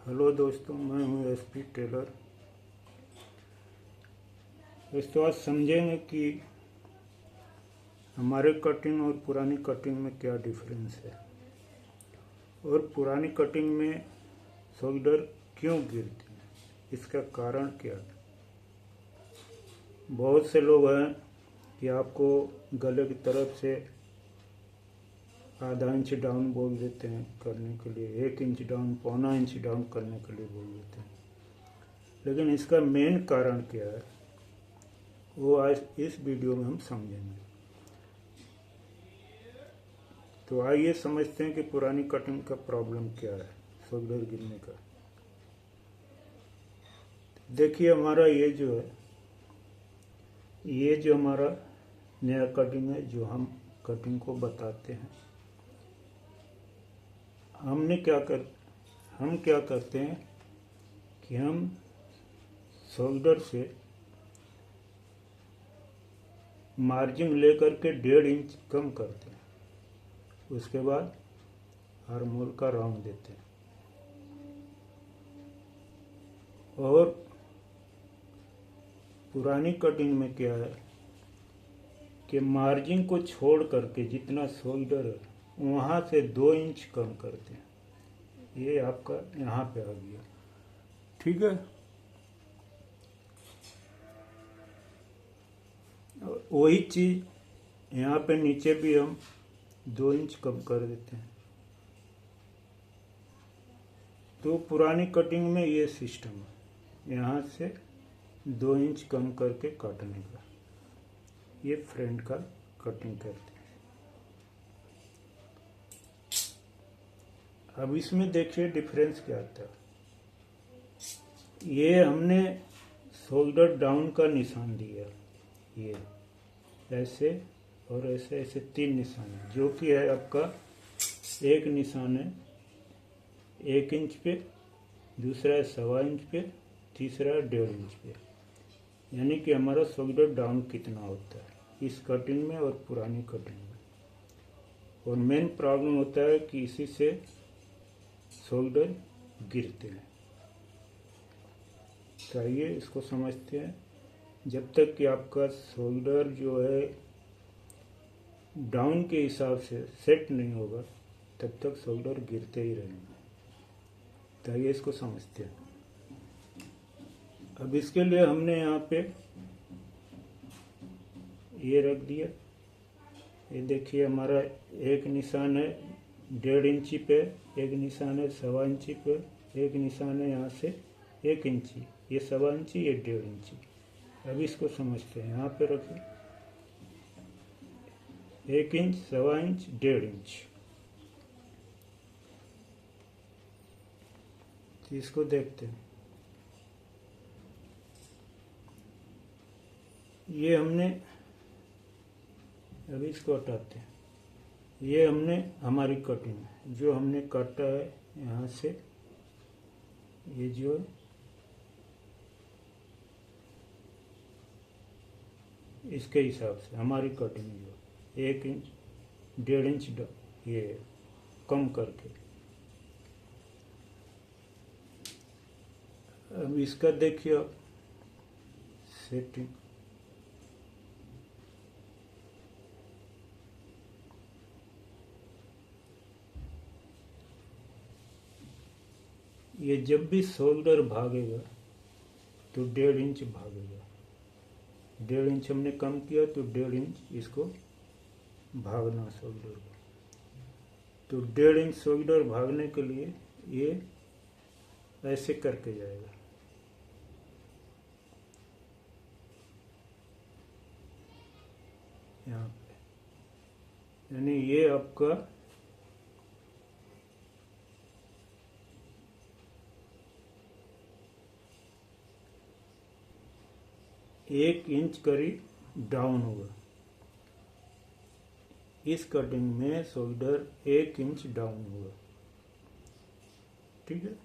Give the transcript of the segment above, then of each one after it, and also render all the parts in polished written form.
Hello दोस्तों, मैं हूं एसपी टेलर। दोस्तों, आज समझेंगे कि हमारे कटिंग और पुरानी कटिंग में क्या डिफरेंस है और पुरानी कटिंग में शोल्डर क्यों गिरती है, इसका कारण क्या है। बहुत से लोग हैं कि आपको गले की तरफ से आधा इंच डाउन बोल देते हैं करने के लिए, 1 इंच डाउन, पौना इंच डाउन करने के लिए बोल देते हैं। लेकिन इसका मेन कारण क्या है वो आज इस वीडियो में हम समझेंगे। तो आइए समझते हैं कि पुरानी कटिंग का प्रॉब्लम क्या है, शोल्डर गिरने का। देखिए, हमारा ये जो हमारा नया कटिंग है, जो हम कटिंग को बताते हैं, हम क्या करते हैं कि हम शोल्डर से मार्जिन लेकर के 1.5 इंच कम करते हैं। उसके बाद आर्महोल का राउंड देते हैं और पुरानी कटिंग में क्या है कि मार्जिन को छोड़ करके जितना शोल्डर है वहाँ से 2 इंच कम करते हैं। ये आपका यहाँ पे आ गया, ठीक है। वही चीज़ यहाँ पे नीचे भी हम 2 इंच कम कर देते हैं। तो पुरानी कटिंग में ये सिस्टम है, यहाँ से 2 इंच कम करके काटने का। ये फ्रंट का कटिंग करते हैं। अब इसमें देखिए डिफरेंस क्या आता है। ये हमने शोल्डर डाउन का निशान दिया, ये ऐसे और ऐसे ऐसे 3 निशान है, जो कि है आपका एक निशान है 1 इंच पे, दूसरा है 1.25 इंच पे, तीसरा है 1.5 इंच पे। यानी कि हमारा शोल्डर डाउन कितना होता है इस कटिंग में और पुरानी कटिंग में। और मेन प्रॉब्लम होता है कि इसी से शोल्डर गिरते हैं। तो आइए इसको समझते हैं। जब तक कि आपका शोल्डर जो है डाउन के हिसाब से सेट नहीं होगा तब तक शोल्डर गिरते ही रहेंगे। तो आइए इसको समझते हैं। अब इसके लिए हमने यहाँ पे ये रख दिया। ये देखिए, हमारा एक निशान है 1.5 इंची पे, एक निशान है 1.25 इंची पे, एक निशान है यहाँ से 1 इंची, ये 1.25 इंची, ये 1.5 इंची। अब इसको समझते हैं। यहाँ पे रखें 1 इंच, 1.25 इंच, 1.5 इंच। तो इसको देखते हैं। ये हमने, अभी इसको हटाते हैं। ये हमने हमारी कटिंग जो हमने काटा है यहाँ से, ये जो इसके हिसाब से हमारी कटिंग जो 1 इंच, 1.5 इंच ये कम करके। अब इसका देखिए आप सेटिंग। ये जब भी शोल्डर भागेगा तो 1.5 इंच भागेगा। 1.5 इंच हमने कम किया तो 1.5 इंच इसको भागना शोल्डर को। तो 1.5 इंच शोल्डर भागने के लिए ये ऐसे करके जाएगा। यहाँ पे यानी ये आपका एक इंच करीब डाउन होगा। इस कटिंग में शोल्डर 1 इंच डाउन होगा, ठीक है।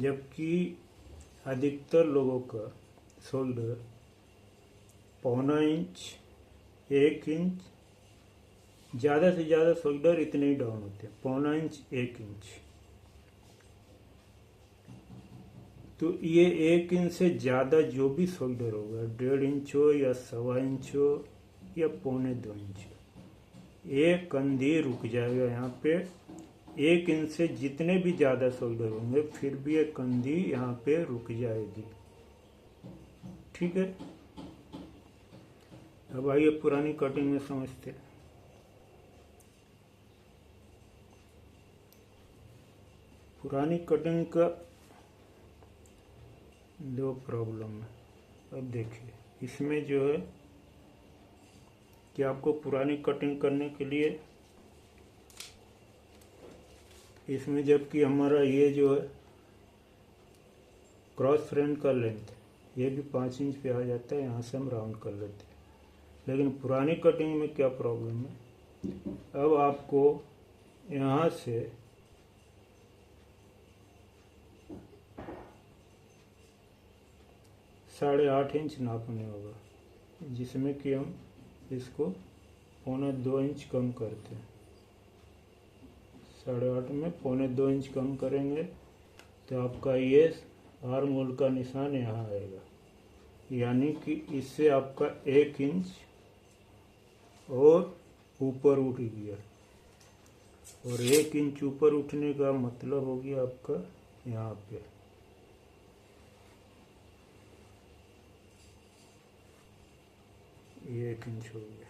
जबकि अधिकतर लोगों का शोल्डर 1.25 इंच, 1 इंच ज़्यादा से ज़्यादा शोल्डर इतने ही डाउन होते हैं, 0.25 इंच 1 इंच। तो ये 1 इंच से ज़्यादा जो भी शोल्डर होगा, 1.5 इंच हो या 1.25 इंच हो या 1.25 इंच, ये कंधी रुक जाएगा यहाँ पे। 1 इंच से जितने भी ज़्यादा शोल्डर होंगे फिर भी ये कंधी यहाँ पे रुक जाएगी। ठीक है, अब आइए पुरानी कटिंग में समझते हैं। पुरानी कटिंग का दो प्रॉब्लम है। अब देखिए, इसमें जो है कि आपको पुरानी कटिंग करने के लिए इसमें, जबकि हमारा ये जो है क्रॉस फ्रेंड का लेंथ ये भी 5 इंच पे आ जाता है, यहाँ से हम राउंड कर लेते हैं। लेकिन पुरानी कटिंग में क्या प्रॉब्लम है, अब आपको यहाँ से साढ़े 8 इंच नापने होगा, जिसमें कि हम इसको 1.25 इंच कम करते हैं। 8.5 में 1.25 इंच कम करेंगे तो आपका ये आर्म होल का निशान यहाँ आएगा, यानी कि इससे आपका 1 इंच और ऊपर उठ गया। और 1 इंच ऊपर उठने का मतलब हो गया आपका यहाँ पे ये 1 इंच हो गया।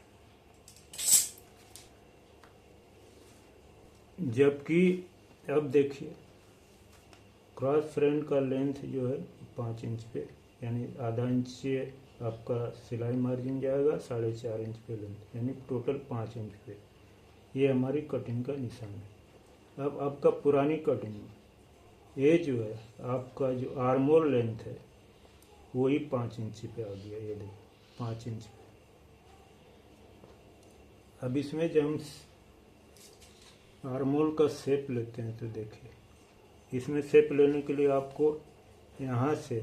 जबकि अब देखिए, क्रॉस फ्रेंड का लेंथ जो है 5 इंच पे, यानी आधा इंच से आपका सिलाई मार्जिन जाएगा, 4.5 इंच पे लेंथ, यानी टोटल 5 इंच पे। ये हमारी कटिंग का निशान है। अब आपका पुरानी कटिंग में ये जो है आपका जो आर्म होल लेंथ है वही 5 इंच पे आ गया, ये देखिए 5 इंच पे। अब इसमें जब हम आर्म होल का शेप लेते हैं तो देखिए, इसमें शेप लेने के लिए आपको यहाँ से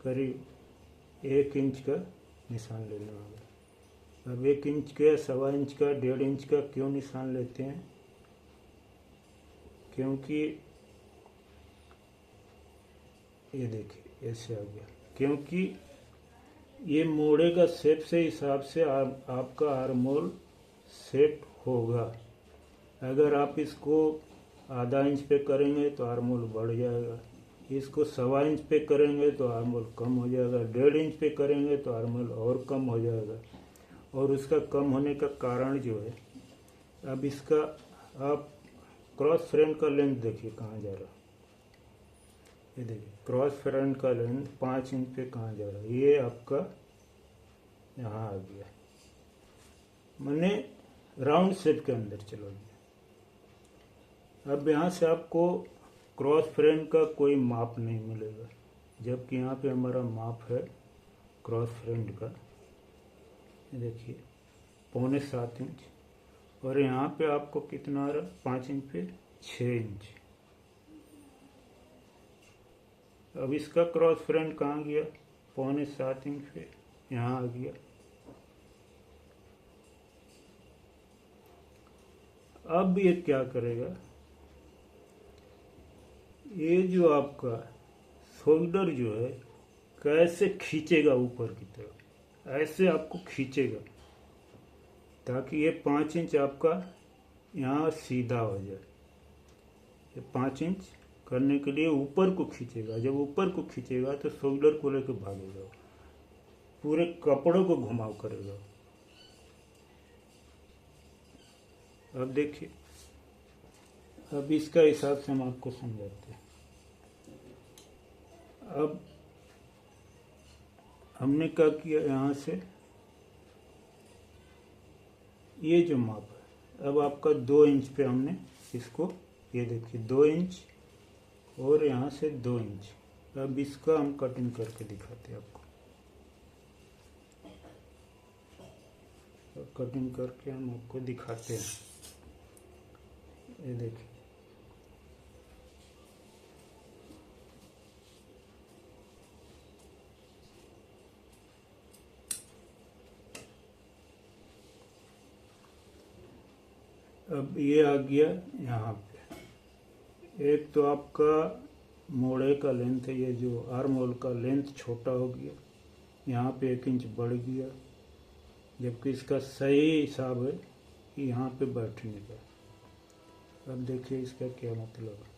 करीब 1 इंच का निशान लेना होगा। अब 1 इंच का, 1.25 इंच का, 1.5 इंच का क्यों निशान लेते हैं, क्योंकि ये देखिए ऐसे आ गया, क्योंकि ये मोड़े का शेप से हिसाब से आपका आर्म होल सेट होगा। अगर आप इसको आधा इंच पे करेंगे तो आर्म होल बढ़ जाएगा, इसको 1.25 इंच पे करेंगे तो आर्म होल कम हो जाएगा, 1.5 इंच पे करेंगे तो आर्म होल और कम हो जाएगा। और उसका कम होने का कारण जो है, अब इसका आप क्रॉस फ्रेंड का लेंथ देखिए कहाँ जा रहा है। ये देखिए क्रॉस फ्रेंड का लेंथ 5 इंच पे कहाँ जा रहा है, ये आपका यहाँ आ गया, मैंने राउंड शेप के अंदर चला गया। अब यहाँ से आपको क्रॉस फ्रेंड का कोई माप नहीं मिलेगा, जबकि यहाँ पे हमारा माप है क्रॉस फ्रेंड का। देखिए 7.25 इंच, और यहाँ पे आपको कितना आ रहा है, 5 इंच पे 6 इंच। अब इसका क्रॉस फ्रेंड कहाँ गया, 7.25 इंच पे यहाँ आ गया। अब ये क्या करेगा, ये जो आपका शोल्डर जो है कैसे खींचेगा ऊपर की तरफ, ऐसे आपको खींचेगा ताकि ये 5 इंच आपका यहाँ सीधा हो जाए। ये 5 इंच करने के लिए ऊपर को खींचेगा, जब ऊपर को खींचेगा तो शोल्डर को लेकर भागेगा, पूरे कपड़ों को घुमाव करेगा। अब देखिए, अब इसका हिसाब से हम आपको समझाते हैं। अब हमने क्या किया, यहाँ से ये जो माप है, अब आपका 2 इंच पे हमने इसको, ये देखिए 2 इंच और यहाँ से 2 इंच। अब इसका हम कटिंग करके दिखाते हैं आपको। कटिंग करके हम आपको दिखाते हैं। ये देखिए, अब ये आ गया यहाँ पे। एक तो आपका मोड़े का लेंथ है, ये जो आर्म होल का लेंथ छोटा हो गया, यहाँ पे 1 इंच बढ़ गया, जबकि इसका सही हिसाब है कि यहाँ पे बैठने का। अब देखिए इसका क्या मतलब है।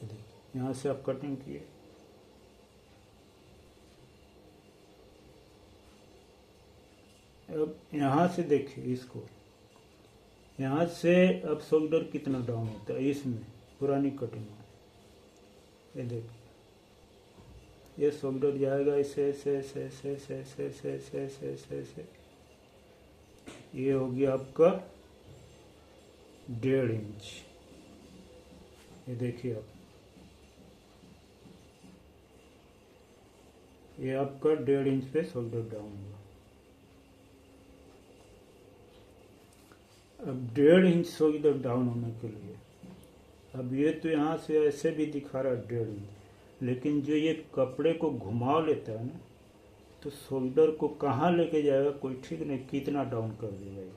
ये देखिए यहाँ से आप कटिंग किए, अब यहाँ से देखिए इसको, यहाँ से अब शोल्डर कितना डाउन होता है इसमें पुरानी कटिंग में। ये देखिए ये शोल्डर जाएगा ऐसे ऐसे ऐसे ऐसे ऐसे ऐसे ऐसे ऐसे ऐसे ऐसे ऐसे, ये हो गया आपका 1.5 इंच। ये देखिए आप, ये आपका 1.5 इंच पे शोल्डर डाउन हुआ। अब 1.5 इंच शोल्डर डाउन होने के लिए, अब ये तो यहाँ से ऐसे भी दिखा रहा है 1.5 इंच, लेकिन जो ये कपड़े को घुमा लेता है ना, तो शोल्डर को कहाँ लेके जाएगा कोई ठीक नहीं, कितना डाउन कर देगा ये।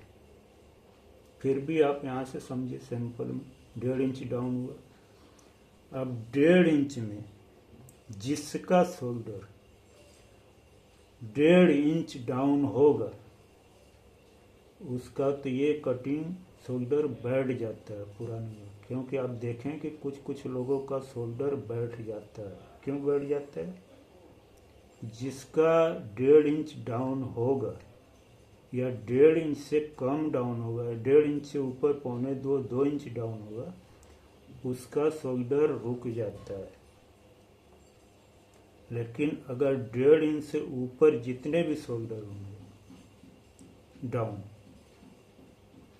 फिर भी आप यहाँ से समझिए सैंपल में 1.5 इंच डाउन हुआ। अब 1.5 इंच में जिसका शोल्डर 1.5 इंच डाउन होगा उसका तो ये कटिंग शोल्डर बैठ जाता है पुरानी में। क्योंकि आप देखें कि कुछ कुछ लोगों का शोल्डर बैठ जाता है। क्यों बैठ जाता है? जिसका 1.5 इंच डाउन होगा या 1.5 इंच से कम डाउन होगा, 1.5 इंच से ऊपर 2 इंच डाउन होगा, उसका शोल्डर रुक जाता है। लेकिन अगर 1.5 इंच से ऊपर जितने भी शोल्डर होंगे डाउन,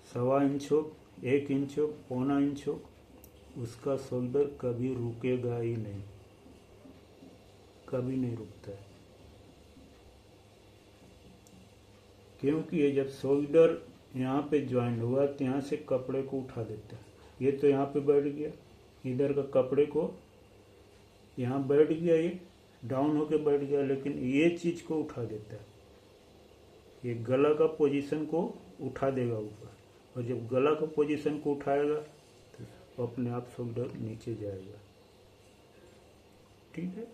1.25 इंच हो, 1 इंच हो, 1.25 इंच हो, उसका शोल्डर कभी रुकेगा ही नहीं, कभी नहीं रुकता है। क्योंकि ये जब शोल्डर यहाँ पे ज्वाइन हुआ तो यहाँ से कपड़े को उठा देता है। ये तो यहाँ पे बैठ गया, इधर का कपड़े को यहाँ बैठ गया, ये डाउन होके बैठ गया, लेकिन ये चीज़ को उठा देता है। ये गला का पोजीशन को उठा देगा ऊपर, और जब गला का पोजीशन को उठाएगा तो अपने आप शोल्डर नीचे जाएगा। ठीक है,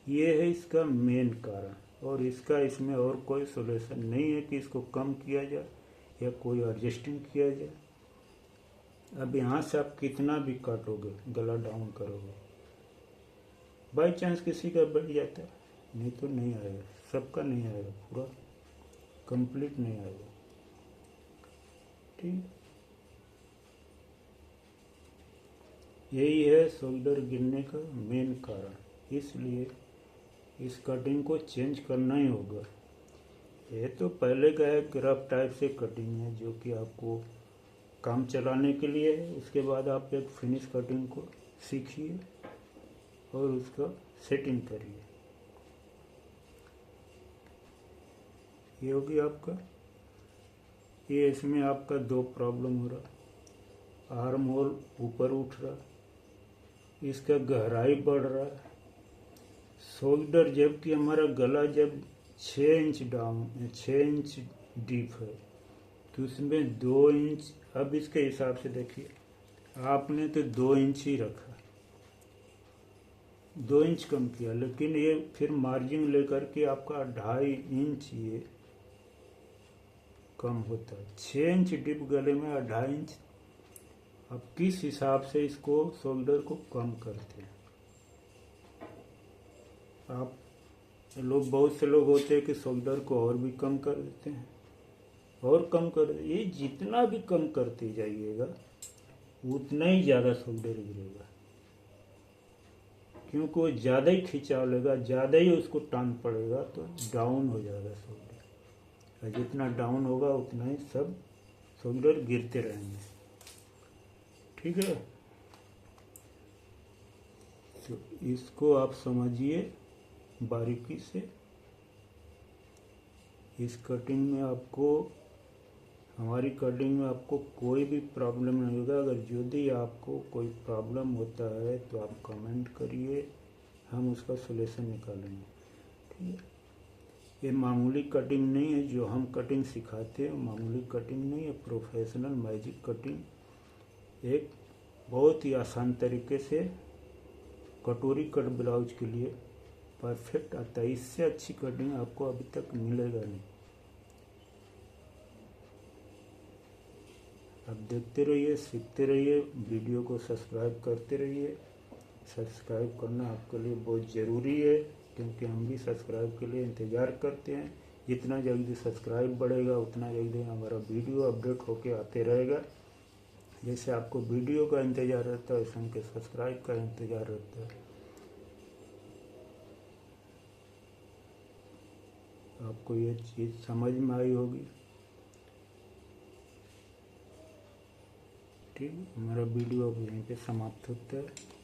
ये है इसका मेन कारण। और इसका इसमें और कोई सोल्यूशन नहीं है कि इसको कम किया जाए या कोई एडजस्टिंग किया जाए। अब यहाँ से आप कितना भी काटोगे, गला डाउन करोगे, बाई चांस किसी का बढ़ जाता है, नहीं तो नहीं आएगा, सबका नहीं आएगा, पूरा कंप्लीट नहीं आएगा। ठीक, यही है शोल्डर गिरने का मेन कारण। इसलिए इस कटिंग को चेंज करना ही होगा। ये तो पहले का है, रफ टाइप से कटिंग है जो कि आपको काम चलाने के लिए है। उसके बाद आप एक फिनिश कटिंग को सीखिए और उसका सेटिंग करिए। ये होगी आपका, ये इसमें आपका 2 प्रॉब्लम हो रहा, आर्म होल ऊपर उठ रहा, इसका गहराई बढ़ रहा है। शोल्डर जबकि हमारा गला जब 6 इंच डाउन, 6 इंच डीप है, तो उसमें 2 इंच, अब इसके हिसाब से देखिए, आपने तो 2 इंच ही रखा, 2 इंच कम किया, लेकिन ये फिर मार्जिन लेकर के आपका 2.5 इंच ये कम होता है। 6 इंच डीप गले में 2.5 इंच, अब किस हिसाब से इसको शोल्डर को कम करते हैं आप? लोग, बहुत से लोग होते हैं कि शोल्डर को और भी कम कर देते हैं, और कम कर, ये जितना भी कम करते जाइएगा उतना ही ज़्यादा शोल्डर गिरेगा। क्योंकि वो ज़्यादा ही खिंचाव लेगा, ज़्यादा ही उसको टान पड़ेगा, तो डाउन हो जाएगा शोल्डर। और जितना डाउन होगा उतना ही सब शोल्डर गिरते रहेंगे। ठीक है, तो इसको आप समझिए बारीकी से। इस कटिंग में आपको, हमारी कटिंग में आपको कोई भी प्रॉब्लम नहीं होगा। अगर यदि आपको कोई प्रॉब्लम होता है तो आप कमेंट करिए, हम उसका सलूशन निकालेंगे। ठीक है, ये मामूली कटिंग नहीं है, जो हम कटिंग सिखाते हैं मामूली कटिंग नहीं है, प्रोफेशनल मैजिक कटिंग एक बहुत ही आसान तरीके से कटोरी कट ब्लाउज के लिए परफेक्ट आता है। इससे अच्छी कटिंग आपको अभी तक मिलेगा नहीं। आप देखते रहिए, सीखते रहिए, वीडियो को सब्सक्राइब करते रहिए। सब्सक्राइब करना आपके लिए बहुत ज़रूरी है, क्योंकि हम भी सब्सक्राइब के लिए इंतज़ार करते हैं। जितना जल्दी सब्सक्राइब बढ़ेगा उतना जल्दी हमारा वीडियो अपडेट होके आते रहेगा। जैसे आपको वीडियो का इंतज़ार रहता है वैसे हमको सब्सक्राइब का इंतज़ार रहता है। आपको ये चीज़ समझ में आई होगी। ठीक, हमारा वीडियो अब यहीं पे समाप्त होता है।